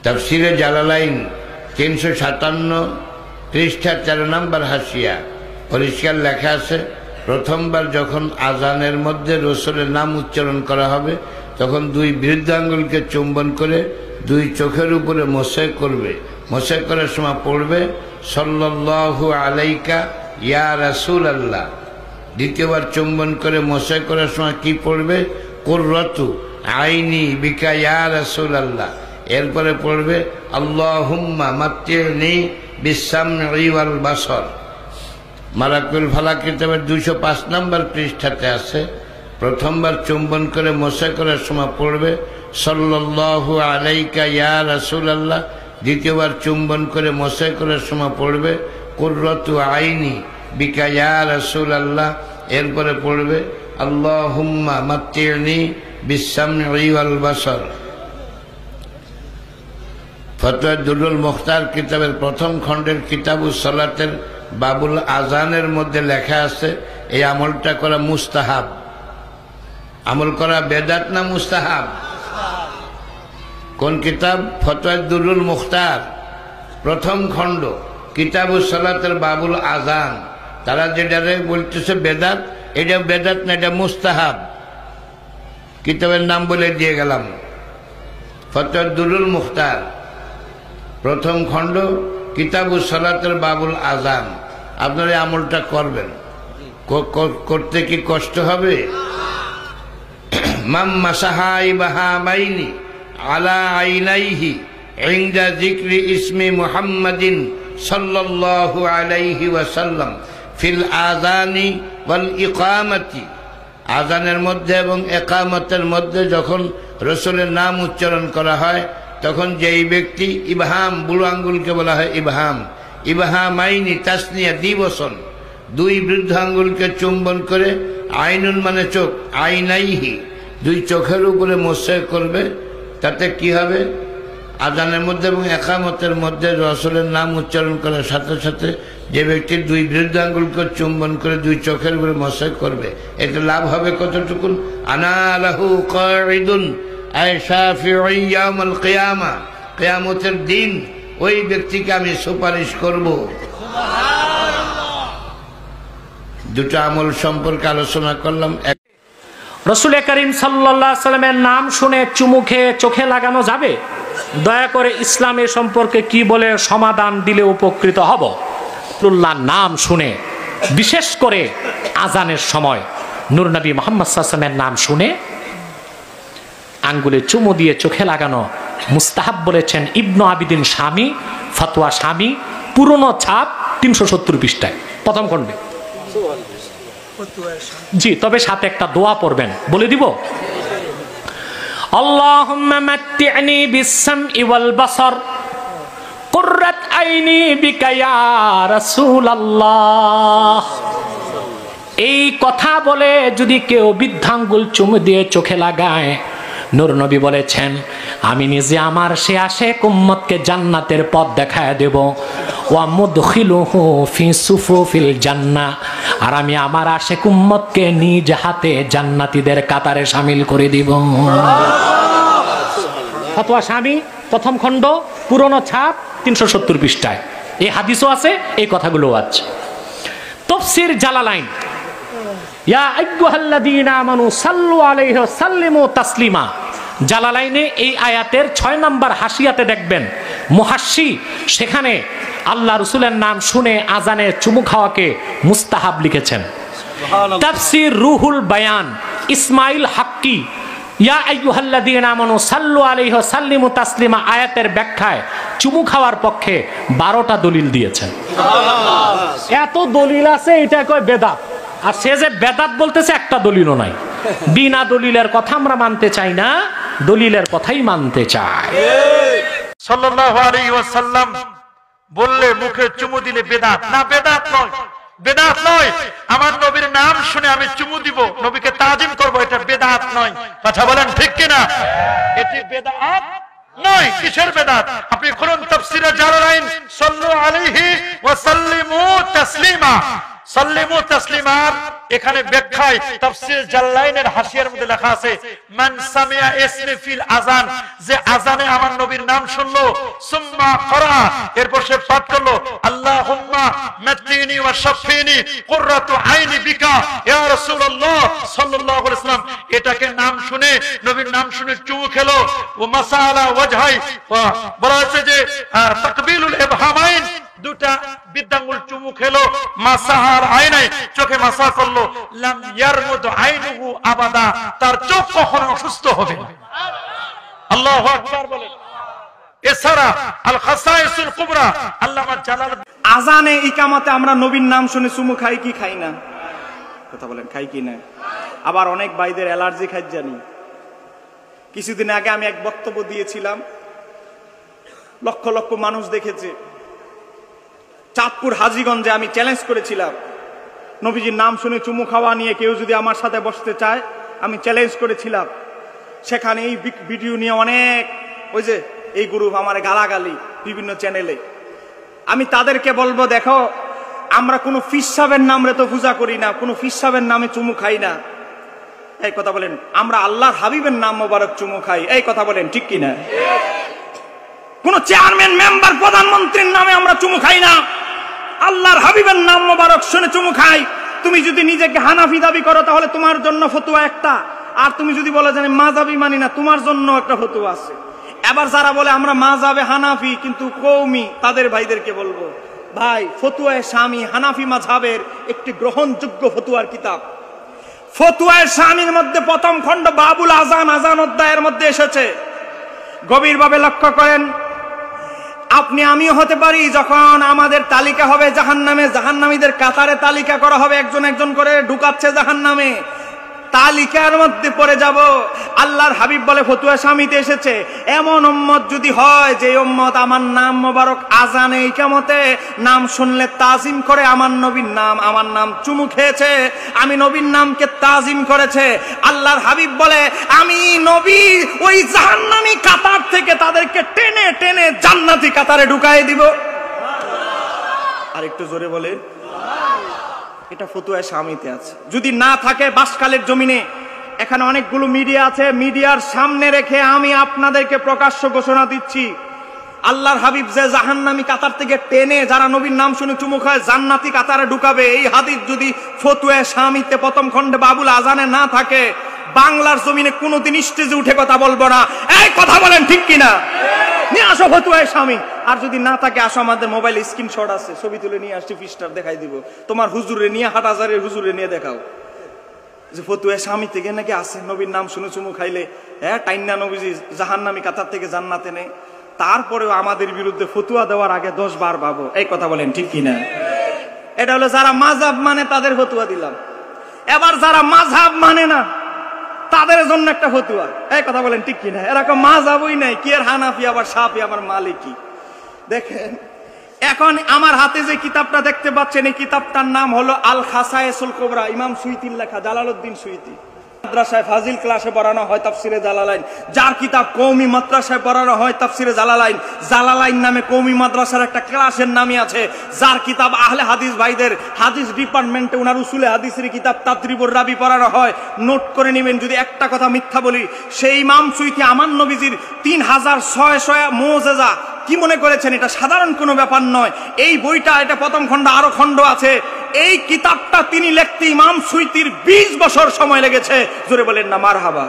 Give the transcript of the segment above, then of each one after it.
তাফসিরে জালালাইন 357 পৃষ্ঠা 4 নম্বর হাসিয়া পরিষ্কার লেখা আছে, প্রথমবার যখন আজানের মধ্যে রাসূলের নাম উচ্চারণ করা হবে তখন দুই বৃদ্ধাঙ্গুলকে চুম্বন করে দুই চোখের উপরে মোসে করবে। মোসে করার সময় পড়বে সাল্লাল্লাহু আলাইকা ইয়া রাসূলাল্লাহ। দ্বিতীয়বার চুম্বন করে মোসে করার সময় কি পড়বে? কুররাতু আইনি বিকা ইয়া রাসূলাল্লাহ। এরপরে পড়বে আল্লাহুম্মা মাত্তিনি বিসামঈ ওয়াল বাসর। মারাকুল ফালাক কিতাবের 205 নম্বর পৃষ্ঠাতে আছে, প্রথমবার চুম্বন করে মোসে করার সময় পড়বে সাল্লাল্লাহু আলাইকা ইয়া রাসূলাল্লাহ। দ্বিতীয়বার চুম্বন করে মোসে করার সময় পড়বে কুররাতু আইনি বিকা ইয়া রাসূলাল্লাহ। এরপরে পড়বে আল্লাহুম্মা মাত্তিনি বিসামঈ ওয়াল বাসর। ফতোয়া দুরুল মুখতার কিতাবের প্রথম খণ্ডের কিতাবুস সালাতের বাবুল আজানের মধ্যে লেখা আছে এই আমলটা করা মুস্তাহাব। আমল করা বেদাত না মুস্তাহাব? কোন কিতাব? ফতোয়া দুরুল মুখতার প্রথম খণ্ড কিতাবুস সালাতের বাবুল আজান। তারা যেটারে বলতেছে বেদাত, এটা বেদাত না, এটা মুস্তাহাব। কিতাবের নাম বলে দিয়ে গেলাম, ফতোয়া দুরুল মুখতার প্রথম খণ্ড কিতাবুস সালাতের বাবুল আজান। আপনারা আমলটা করবেন, করতে কি কষ্ট হবে? মাম মাসাহা ইবাহামাইনি আলা আইনাইহি ইনদা যিকরি ইসমি মুহাম্মাদিন সাল্লাল্লাহু আলাইহি ওয়াসাল্লাম ফিল আযানি ওয়াল ইকামাতি। আজানের মধ্যে এবং ইকামতের মধ্যে যখন রাসূলের নাম উচ্চারণ করা হয় তখন যেই ব্যক্তি ইবহাম, বুড়ো আঙ্গুলকে বলা হয় ইবহাম, ইবহামাইনি তাসনিয়া দ্বিবচন, দুই বৃদ্ধ আঙ্গুলকে চুম্বন করে আইনুন মানে চোখ, আইনাইহি দুই চোখের উপরে মোসে করবে। তাতে কি হবে? আজানের মধ্যে এবং ইকামতের মধ্যে রাসূলের নাম উচ্চারণ করার সাথে সাথে যে ব্যক্তি দুই বৃদ্ধ আঙ্গুলকে চুম্বন করে দুই চোখের উপরে মোসে করবে, এটা লাভ হবে কতটুকু? আনা লাহু কাঈদুন আয় শাফিঈ ইয়াউমুল কিয়ামা, কিয়ামতের দিন ওই ব্যক্তিকে আমি সুপারিশ করব। দুটো আমল সম্পর্কে আলোচনা করলাম। রাসূল করিম সাল্লাল্লাহু আলাইহি সাল্লামের নাম শুনে চুমু খেয়ে চোখে লাগানো যাবে? দয়া করে ইসলামের সম্পর্কে কি বলে সমাধান দিলে উপকৃত হব। রাসূলুল্লাহর নাম শুনে, বিশেষ করে আজানের সময় নূর নবী মুহাম্মদ সাল্লাল্লাহু আলাইহি ওয়াসাল্লামের নাম শুনে আঙ্গুলে চুমু দিয়ে চোখে লাগানো মুস্তাহাব বলেছেন ইবনু আবিদিন শামী, ফতোয়া শামী, পুরনো ছাপ 370 পৃষ্ঠায় প্রথম খণ্ডে। জি, তবে সাথে একটা দোয়া পড়বেন, বলে দিব। আল্লাহুম্মা মাত্তি'নি বিস-সাম'i ওয়াল বাসর কুররাত আইনি বিকা ইয়া রাসূলুল্লাহ। এই কথা বলে যদি কেউ বৃদ্ধাঙ্গুল চুমু দিয়ে চোখে লাগায়, নূর নবী বলেছেন আমি নিজে আমার সে আশেক উম্মতকে জান্নাতের পথ দেখায় দেব। ওয়া মুদখিলুহু ফি সুফুফিল জান্নাহ, আর আমি আমার আশেক উম্মতকে নিজ হাতে জান্নাতীদের কাতারে শামিল করে দিব। ফতোয়া শামী প্রথম খণ্ড, পুরনো ছাপ 370 পৃষ্ঠায় এই হাদিসও আছে, এই কথাগুলোও আছে। তাফসীর জালালাইন ইয়া আইয়ুহাল্লাযীনা আমানু সাল্লু আলাইহি ওয়া সাল্লিমু তাসলিমা। জালালাইনে এই আয়াতের 6 নম্বর হাসিয়াতে দেখবেন মুহাশশি সেখানে আল্লাহ রাসূলের নাম শুনে আজানে চুমু খাওয়াকে মুস্তাহাব লিখেছেন। তাফসীর রুহুল বায়ান ইসমাইল হাক্কি ইয়া আইয়ুহাল্লাযীনা আমানু সাল্লু আলাইহি ওয়া সাল্লিমু তাসলিমা আয়াতের ব্যাখ্যায় চুমু খাওয়ার পক্ষে 12টা দলিল দিয়েছেন। এত দলিল আছে, এটা কয় বেদাত। আর সে যে বেদাত বলতেছে একটা দলিলও নাই। বিনা দলিলের কথা আমরা মানতে চাই না, দলিলের কথাই মানতে চাই। সাল্লাল্লাহু আলাইহি ওয়াসাল্লাম বললে মুখে চুমু দিলে বেদাত না? বেদাত নয়, বেদাত নয়। আমার নবীর নাম শুনে আমি চুমু দিব, নবীকে তাজিম করব, এটা বেদাত নয়। কথা বলেন ঠিক কিনা? এটি বেদাত নয়। কিসের বেদাত? আপনি খুলুন তাফসীরে জালালাইন, সাল্লু আলাইহি ওয়া সাল্লিমু তাসলিমা। সাল্লিমু তাসলিমার এখানে ব্যাখ্যায় তাফসীর জাল্লাইনের হাসিয়ার মধ্যে লেখা আছে মান সামিয়া ইসমি ফিল আযান, যে আযানে আমার নবীর নাম শুনলো, সুম্মা ক্বারা এরপর সে পাঠ করলো আল্লাহুম্মা মাতিনি ওয়া শাফিনি কুররাতু আইনি বিকা ইয়া রাসূলুল্লাহ সাল্লাল্লাহু আলাইহি ওয়াসাল্লাম, এটাকে নাম শুনে নবীর নাম শুনে চুমু খেলো। ও মাসালা ওয়াজহাই, বলা হচ্ছে যে তাকবিলুল ইবহামাইন, দুটা বিদ্যাঙ্গুল চুমু খেলো, মাসাহার আইনাই চোখে মাসা করলো, লাম ইয়ারমুদ আইনুহু আবাদা, তার চোখ কখনো অসুস্থ হবে না। আল্লাহু আকবার বলেন। এছাড়া আল খাসাইসুল কুবরা আল্লামা জালাল, আজানে ইকামতে আমরা নবীর নাম শুনে চুমু খাই কি খাই না? কথা বলেন, খাই কি না? আবার অনেক ভাইদের অ্যালার্জি খাই জানি। কিছুদিন আগে আমি এক বক্তব্য দিয়েছিলাম, লক্ষ লক্ষ মানুষ দেখেছে। চাঁদপুর হাজীগঞ্জে আমি চ্যালেঞ্জ করেছিলাম, নবীজির নাম শুনে চুমু খাওয়া নিয়ে কেউ যদি আমার সাথে বসতে চায়, আমি চ্যালেঞ্জ করেছিলাম। সেখানে এই ভিডিও নিয়ে অনেক ওই যে এই গ্রুপ আমার গালাগালি বিভিন্ন চ্যানেলে। আমি তাদেরকে বলবো, দেখো আমরা কোনো ফিস সাহেবের নামে তো পূজা করি না, কোনো ফিস সাহেবের নামে চুমু খাই না। এই কথা বলেন। আমরা আল্লাহর হাবিবের নাম মোবারক চুমু খাই। এই কথা বলেন, ঠিক কিনা? কোন চেয়ারম্যান, মেম্বার, প্রধানমন্ত্রীর নামে আমরা চুমু খাই না, আল্লাহর হাবিবের নাম মোবারক শুনে চুমু খাই। তুমি যদি নিজেকে হানাফি দাবি করো তাহলে তোমার জন্য ফতোয়া একটা, আর তুমি যদি বলে যে মাযহাবি মানি না, তোমার জন্য একটা ফতোয়া আছে। এবার যারা বলে আমরা মাযহাবে হানাফি কিন্তু কওমি, তাদের ভাইদেরকে বলবো, ভাই ফতুয়ায়ে শামী হানাফি মাযহাবের একটি গ্রহণযোগ্য ফতুয়ার কিতাব। ফতুয়ায়ে শামীর মধ্যে প্রথম খণ্ড বাবুল আযান, আযান অধ্যায়ের মধ্যে এসেছে। গভীরভাবে লক্ষ্য করেন। আপনি আমিও হতে পারি, যখন আমাদের তালিকা হবে জাহান্নামে, জাহান্নামীদের কাতারে তালিকা করা হবে, একজন একজন করে ঢুকাচ্ছে জাহান্নামে, তালিকার মধ্যে পড়ে যাব। আল্লাহর হাবিব বলে ফতুয়া শামীতে এসেছে, এমন উম্মত যদি হয় যে উম্মত আমার নাম মোবারক আজানে ইকামতে নাম শুনলে তাজিম করে, আমার নবীর নাম, আমার নাম চুমু খেয়েছে, আমি নবীর নামকে তাজিম করেছে, আল্লাহর হাবিব বলে আমি নবী ওই জাহান্নামী কাতার থেকে তাদেরকে টেনে টেনে জান্নাতি কাতারে ঢুকাই দিব। আর একটু জোরে বলে, এটা ফতুয়া শামীতে আছে। যদি না থাকে বাসকালের জমিনে, এখানে অনেকগুলো মিডিয়া আছে, মিডিয়ার সামনে রেখে আমি আপনাদেরকে প্রকাশ্য ঘোষণা দিচ্ছি, আল্লাহর হাবিব যে জাহান্নামী কাতার থেকে টেনে যারা নবীর নাম শুনে চুমু খায় জান্নাতি কাতারে ঢুকাবে, এই হাদিস যদি ফতুয়া শামীতে প্রথম খণ্ডে বাবুল আজানে না থাকে, বাংলার জমিনে কোনোদিন স্টেজে উঠে কথা বলবো না। এই কথা বলেন, ঠিক কিনা? নিয়ে আসো ফতুয়া শামী। আর যদি না থাকে আসো, আমাদের মোবাইল স্ক্রিনশট আছে, ছবি তুলে নিয়ে আসছি, পৃষ্ঠার দেখাই দিব। তোমার হুজুরে নিয়ে, হাটহাজারের হুজুরে নিয়ে দেখাও যে ফতুয়া শামী থেকে নাকি আছে নবীর নাম শুনে চুমু খাইলে টাইন্না নবীজি জাহান্নামী কাতার থেকে জান্নাতে নেই। তারপরেও আমাদের বিরুদ্ধে ফতুয়া দেওয়ার আগে 10 বার ভাবো। এই কথা বলেন, ঠিক কিনা? এটা হলো যারা মাযহাব মানে তাদের ফতুয়া দিলাম। এবার যারা মাযহাব মানে না তাদের জন্য একটা ফতুয়া। এই কথা বলেন, ঠিক কিনা? এরকম মাযহাবই নাই, কি আর হানাফি আবার শাফি আবার মালিকি। দেখেন এখন আমার হাতে যে কিতাবটা দেখতে পাচ্ছেন, এই কিতাবটার নাম হলো আল খাসায়েসুল কুবরা, ইমাম সুয়ুতির লেখা, জালালউদ্দিন সুয়ুতি। মাদ্রাসায় ফাজিল ক্লাসে পড়ানো হয় তাফসিরে জালালাইন, যার কিতাব কওমি মাদ্রাসায় পড়ানো হয় তাফসিরে জালালাইন। জালালাইন নামে কওমি মাদ্রাসার একটা ক্লাসের নামই আছে, যার কিতাব আহলে হাদিস ভাইদের হাদিস ডিপার্টমেন্টে ওনার উসুলে হাদিসের কিতাব তাদরিবুর রাবি পড়ানো হয়। নোট করে নেবেন, যদি একটা কথা মিথ্যা বলি, সেই ইমাম সুয়ুতি আমার নবীজির 3600 মুজিজা কি মনে করেছেন এটা সাধারণ কোনো ব্যাপার নয়। এই বইটা, এটা প্রথম খণ্ড, আরো খণ্ড আছে। এই কিতাবটা তিনি লিখতে ইমাম সুয়ুতির 20 বছর সময় লেগেছে। জোরে বলেন না মারহাবা।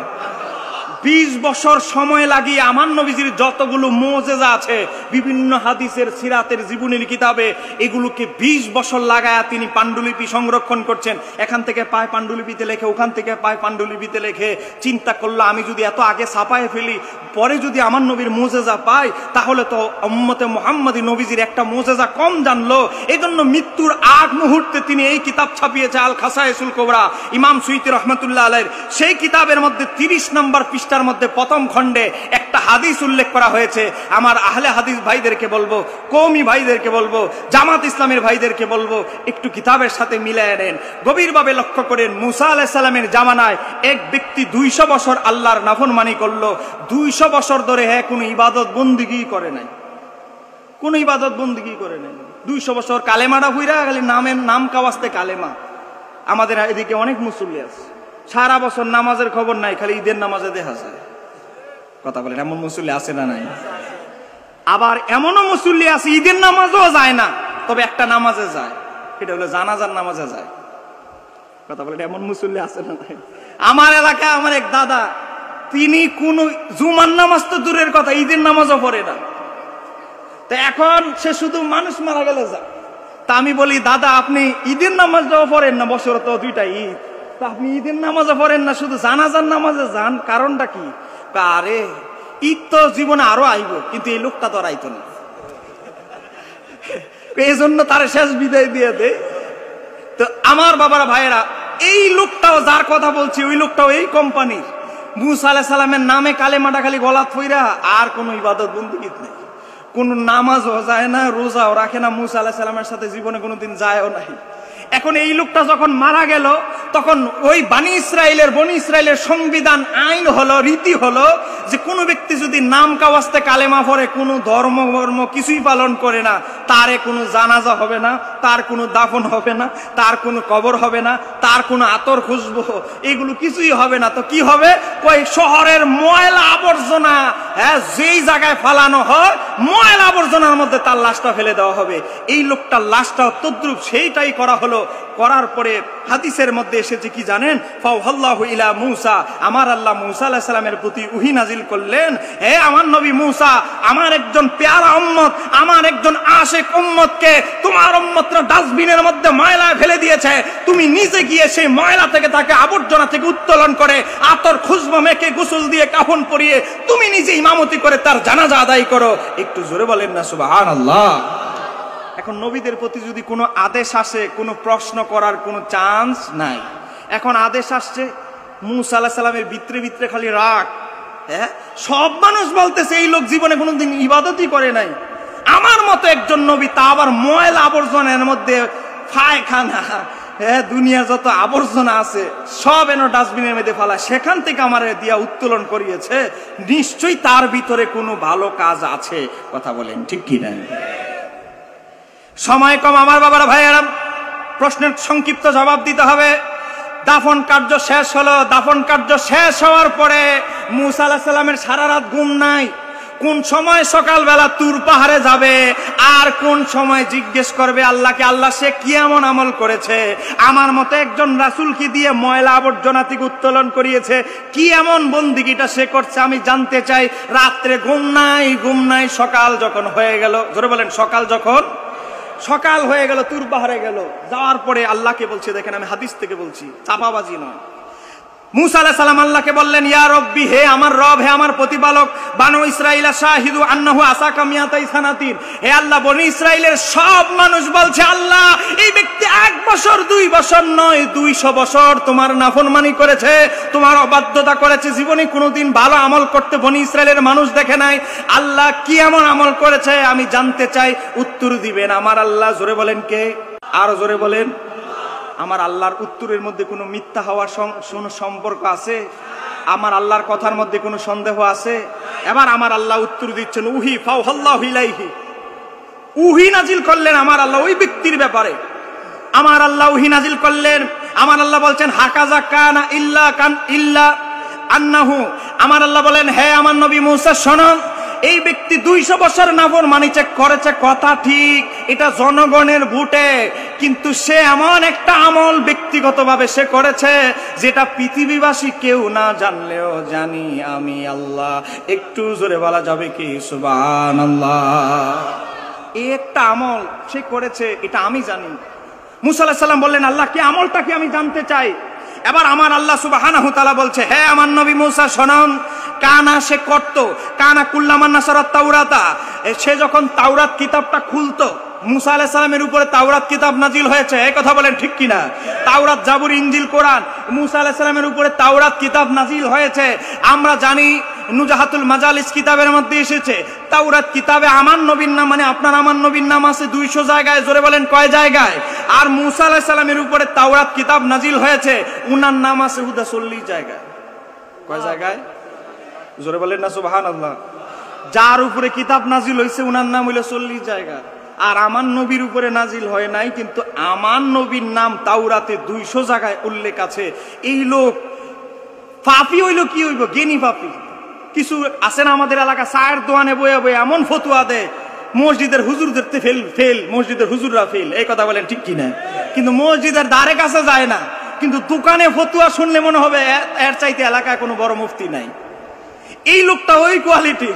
20 বছর সময় লাগিয়ে আমার নবীজির যতগুলো মুজিজা আছে বিভিন্ন হাদিসের, সিরাতের, জীবনীর কিতাবে, এগুলোকে 20 বছর লাগায়া তিনি পাণ্ডুলিপি সংরক্ষণ করছেন। এখান থেকে পায় পাণ্ডুলিপিতে লেখে, ওখান থেকে পায় পাণ্ডুলিপিতে লেখে। চিন্তা করলো আমি যদি এত আগে ছাপায় ফেলি, পরে যদি আমার নবীর মুজিজা পাই, তাহলে তো উম্মতে মুহাম্মাদি নবীজির একটা মুজিজা কম জানলো। এজন্য মৃত্যুর আগ মুহূর্তে তিনি এই কিতাব ছাপিয়েছে, আল খাসায়েসুল কুবরা, ইমাম সুয়ুতি রহমাতুল্লাহ আলাইহির। সেই কিতাবের মধ্যে 30 নম্বর পৃষ্ঠার মধ্যে প্রথম খণ্ডে একটা হাদিস উল্লেখ করা হয়েছে। আমার আহলে হাদিস ভাইদেরকে বলবো, কওমি ভাইদেরকে বলবো, জামাত ইসলামের ভাইদেরকে বলবো, একটু কিতাবের সাথে মিলায় নেন, গভীরভাবে লক্ষ্য করেন। মুসা আলাইহিস সালামের জামানায় এক ব্যক্তি 200 বছর আল্লাহর নাফরমানি করলো। 200 বছর ধরে কোনো ইবাদত বন্দেগী করে নাই, কোনো ইবাদত বন্দেগী করে নাই। 200 বছর কালেমাটা হইরা খালি নাম কাওয়াজতে কালেমা। আমাদের এদিকে অনেক মুসল্লি আছে, সারা বছর নামাজের খবর নাই, খালি ঈদের নামাজে দেখা যায়। কথা বলেন, এমন মুসল্লি আছে না নাই? আবার এমনও মুসল্লি আছে ঈদের নামাজও যায় না, তবে একটা নামাজে যায়, এটা হলো জানাজার নামাজে যায়। কথা বলেন, এমন মুসল্লি আছে না নাই? আমার এলাকায় আমার এক দাদা, তিনি কোন জুমার নামাজ তো দূরের কথা, ঈদের নামাজও পড়ে না। তো এখন সে শুধু মানুষ মারা গেলে যায়। তা আমি বলি, দাদা আপনি ঈদের নামাজও পড়েন না, বছর তো 2টা ঈদ, তা আপনি ঈদের নামাজও পড়েন না, শুধু জানাজার নামাজে যান, কারণটা কি? আরে ঈদ তো জীবনে আরো আইব, কিন্তু এই লোকটা তো আর আইতো না, এই জন্য তার শেষ বিদায় দিয়ে দেয়। তো আমার বাবারা ভাইয়েরা, এই লোকটাও যার কথা বলছি, ওই লোকটাও এই কোম্পানির। মুসা আলাইহিস সালামের নামে কালেমাটা খালি গলাত ফইরা, আর কোন ইবাদত বন্দেগী নাই, কোন নামাজও যায় না, রোজাও রাখে না, মুসা আলাইহিস সালামের সাথে জীবনে কোনোদিন যায়ও নাই। এখন এই লোকটা যখন মারা গেল, তখন ওই বনি ইসরাইলের সংবিধান আইন হলো, রীতি হলো যে কোনো ব্যক্তি যদি নাম কাওয়াজতে কালেমা পড়ে, কোনো ধর্ম কিছুই পালন করে না, তারে কোনো জানাজা হবে না, তার কোনো দাফন হবে না, তার কোনো কবর হবে না, তার কোনো আতর খুশবো এগুলো কিছুই হবে না। তো কি হবে? ওই শহরের ময়লা আবর্জনা, হ্যাঁ, যেই জায়গায় ফালানো হয় ময়লা আবর্জনার মধ্যে তার লাশটা ফেলে দেওয়া হবে। এই লোকটার লাশটা তদ্রুপ সেইটাই করা হলো। করার পরে হাদিসের মধ্যে এসেছে কি জানেন? ফাওহাল্লাহু ইলা মূসা, আমার আল্লাহ মূসা আলাইহিস সালামের প্রতি ওহী নাজিল করলেন, হে আমার নবী মূসা, আমার একজন পেয়ারা উম্মত, আমার একজন আশিক উম্মতকে তোমার উম্মতরা ডাস্টবিনের মধ্যে ময়লায় ফেলে দিয়েছে, তুমি নিজে গিয়ে সেই ময়লা থেকে, তাকে আবর্জনা থেকে উত্তোলন করে আতর খুশবু মেখে গোসল দিয়ে কাফন পরিয়ে তুমি নিজে ইমামতি করে তার জানাজা আদায় করো। একটু জোরে বলেন না সুবহানাল্লাহ। এখন নবীদের প্রতি যদি কোনো আদেশ আসে, কোনো প্রশ্ন করার কোনো চান্স নাই। এখন আদেশ আসছে, মূসা আলাইহিস সালামের ভিতরে ভিতরে খালি রাগ। হ্যাঁ, সব মানুষ বলতেছে এই লোক জীবনে কোনোদিন ইবাদতই করে নাই। আমার মতো একজন নবী, তা আবার ময়লা আবর্জনার মধ্যে পায়খানা, হ্যাঁ, দুনিয়া যত আবর্জনা আছে সব এনে ডাস্টবিনের মধ্যে ফেলা, সেখান থেকে আমার দিয়া উত্তোলন করিয়েছে, নিশ্চয়ই তার ভিতরে কোনো ভালো কাজ আছে। কথা বলেন ঠিক কি না? সময় কম আমার বাবারা ভাইয়েরা, প্রশ্নের সংক্ষিপ্ত জবাব দিতে হবে। দাফন কার্য শেষ হলো। দাফন কার্য শেষ হওয়ার পরে মূসা আলাইহিস সালামের সারা রাত ঘুম নাই। কোন সময় সকালবেলা তুর পাহাড়ে যাবে, আর কোন সময় জিজ্ঞেস করবে আল্লাহকে, আল্লাহ সে কি এমন আমল করেছে, আমার মতো একজন রাসূলকে দিয়ে ময়লা আবর্জনা থেকে উত্তোলন করিয়েছে, কি এমন বন্দিগিটা সে করছে আমি জানতে চাই। রাত্রে ঘুম নাই। সকাল যখন হয়ে গেল, জোরে বলেন, সকাল হয়ে গেল, তুর পাহাড়ে গেল। যাওয়ার পরে আল্লাহকে বলছে, দেখেন আমি হাদিস থেকে বলছি, চাপাবাজি নয়। মূসা আলাইহিস সালাম আল্লাহকে বললেন, ইয়া রব্বি, হে আমার রব, হে আমার প্রতিপালক, বানু ইসরাঈলা শাহিদু আন্নাহু আসাকা মিয়াতাই সানাতিন, হে আল্লাহ, বনি ইসরাইলের সব মানুষ বলছে, আল্লাহ এই ব্যক্তি 1 বছর 2 বছর নয় 200 বছর তোমার নাফরমানি করেছে, তোমার অবাধ্যতা করেছে, জীবনে কোনোদিন ভালো আমল করতে বনি ইসরাইলের মানুষ দেখে নাই। আল্লাহ কি এমন আমল করেছে আমি জানতে চাই, উত্তর দিবেন আমার আল্লাহ। জোরে বলেন কে? আরো জোরে বলেন। আমার আল্লাহর উত্তরের মধ্যে কোনো মিথ্যা হওয়ার কোনো সম্পর্ক আছে? আমার আল্লাহর কথার মধ্যে কোনো সন্দেহ আছে? এবার আমার আল্লাহ উত্তর দিচ্ছেন, উহি ফাওহাল্লাহু ইলাইহি, উহি নাজিল করলেন আমার আল্লাহ ওই ব্যক্তির ব্যাপারে। আমার আল্লাহ উহি নাজিল করলেন। আমার আল্লাহ বলছেন, হাকাজা কানা ইল্লা আন্নাহু, আমার আল্লাহ বলেন, হে আমার নবী মূসা শোনো, এই ব্যক্তি 200 বছর নাফরমানি করেছে, কথা ঠিক, এটা জনগণের ভোটে, কিন্তু সে এমন একটা আমল ব্যক্তিগতভাবে সে করেছে যেটা পৃথিবীবাসী কেউ না জানলেও জানি আমি আল্লাহ। একটু জোরে বলা যাবে কি সুবহানাল্লাহ? এই একটা আমল সে করেছে, এটা আমি জানি। মূসা আলাইহিস সালাম বললেন, আল্লাহ কি আমলটা কি আমি জানতে চাই। এবার আমার আল্লাহ সুবহানাহু তাআলা বলছে, হে আমার নবী মূসা শোনান, কানা সে করত, কানা কুল্লামান নাসারাত তাওরাতা, সে যখন তাওরাত কিতাবটা খুলতো, মূসা আলাইহিস সালামের উপরে তাওরাত কিতাব নাজিল হয়েছে, এই কথা বলেন ঠিক কিনা? তাওরাত, জাবুর, ইনজিল, কোরআন, মূসা আলাইহিস সালামের উপরে তাওরাত কিতাব নাজিল হয়েছে। আমরা জানি নুজাহাতুল মাজালিস কিতাবের মধ্যে এসেছে, তাওরাত কিতাবে আমার নবীর নাম, মানে আপনার আমার নবীর নাম আছে 200 জায়গায়। জোরে বলেন কয় জায়গায়? আর মূসা আলাইহিস সালামের উপরে তাওরাত কিতাব নাজিল হয়েছে, উনার নাম আছে 40 জায়গায়। কয় জায়গায়? জোরে বলেন না সুবহানাল্লাহ। যার উপরে কিতাব নাজিল হয়েছে উনার নাম হইল 40 জায়গা। আর আমার নবীর উপরে নাজিল হয় নাই, কিন্তু আমার নবীর নাম তাওরাতে 200 জায়গায় উল্লেখ আছে। এই লোক পাপী হইল কি হইব? জ্ঞানী পাপী। কিছু আছে না আমাদের এলাকা, চায়ের দোয়ানে বয়ে বয়ে এমন ফতুয়া দেয়, মসজিদের হুজুরদের ফেল, মসজিদের হুজুররা ফেল। এই কথা বলেন ঠিক কিনা? কিন্তু মসজিদের ধারে কাছে যায় না, কিন্তু দোকানে ফতুয়া শুনলে মনে হবে এর চাইতে এলাকায় কোনো বড় মুফতি নাই। এই লোকটা ওই কোয়ালিটি,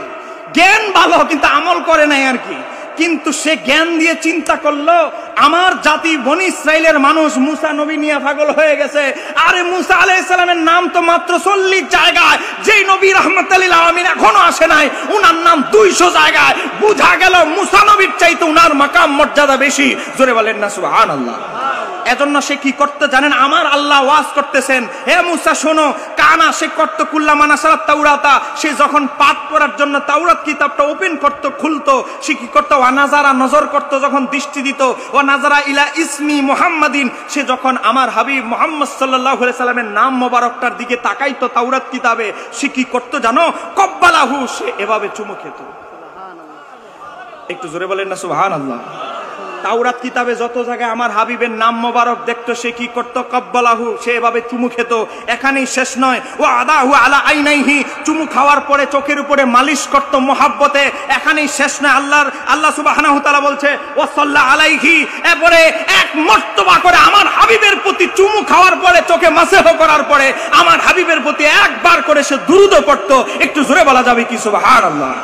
জ্ঞান ভালো কিন্তু আমল করে নাই আর কি। কিন্তু সে জ্ঞান দিয়ে চিন্তা করলো, আমার জাতি বনি ইসরাইলের মানুষ মুসা নবী নিয়ে পাগল হয়ে গেছে। আরে মুসা আলাইহিস সালামের নাম তো মাত্র 40 জায়গায়, যেই নবী রাহমাতুল লিল আলামিন এখনো আসে নাই, উনার নাম 200 জায়গায়। বুঝা গেল মুসা নবীর চাইতে উনার মাকাম মর্যাদা বেশি। জোরে বলেন না সুবহানাল্লাহ। এজন্য সে কি করতে জানেন? আমার আল্লাহ ওয়াজ করতেছেন, হে মুসা শোনো, কানা সে করত কুল্লামানা সারাত তাওরাতা, সে যখন পাঠ করার জন্য তাওরাত কিতাবটা ওপেন করত, খুলতো, সে কি করত? ওয়া নাজারা, নজর করত, যখন দৃষ্টি দিত, ওয়া নাজারা ইলা ইসমি মুহাম্মাদিন, সে যখন আমার হাবিব মুহাম্মদ সাল্লাল্লাহু আলাইহি সাল্লামের নাম মোবারকটার দিকে তাকাইতো তাওরাত কিতাবে, সে কি করত জানো? কব্বালাহু, সে এভাবে চুমু খেত। একটু জোরে বলেন না সুবহানাল্লাহ। তাওরাত কিতাবে যত জায়গায় আমার হাবিবের নাম মোবারক দেখতো, সে কি করতো? কব্বালাহু, সে এভাবে চুমু খেত। এখানেই শেষ নয়, ও আদাহু আলা আইনাইহি, চুমু খাওয়ার পরে চোখের উপরে মালিশ করত মোহাব্বতে। এখানেই শেষ নয়, আল্লাহ সুবহানাহু তাআলা বলছে ও সাল্লা আলাইহি, এরপরে এক মর্তবা করে আমার হাবিবের প্রতি চুমু খাওয়ার পরে, চোখে মাসেহ করার পরে আমার হাবিবের প্রতি একবার করে সে দুরূদ পড়তো। একটু জোরে বলা যাবে কি সুবহানাল্লাহ?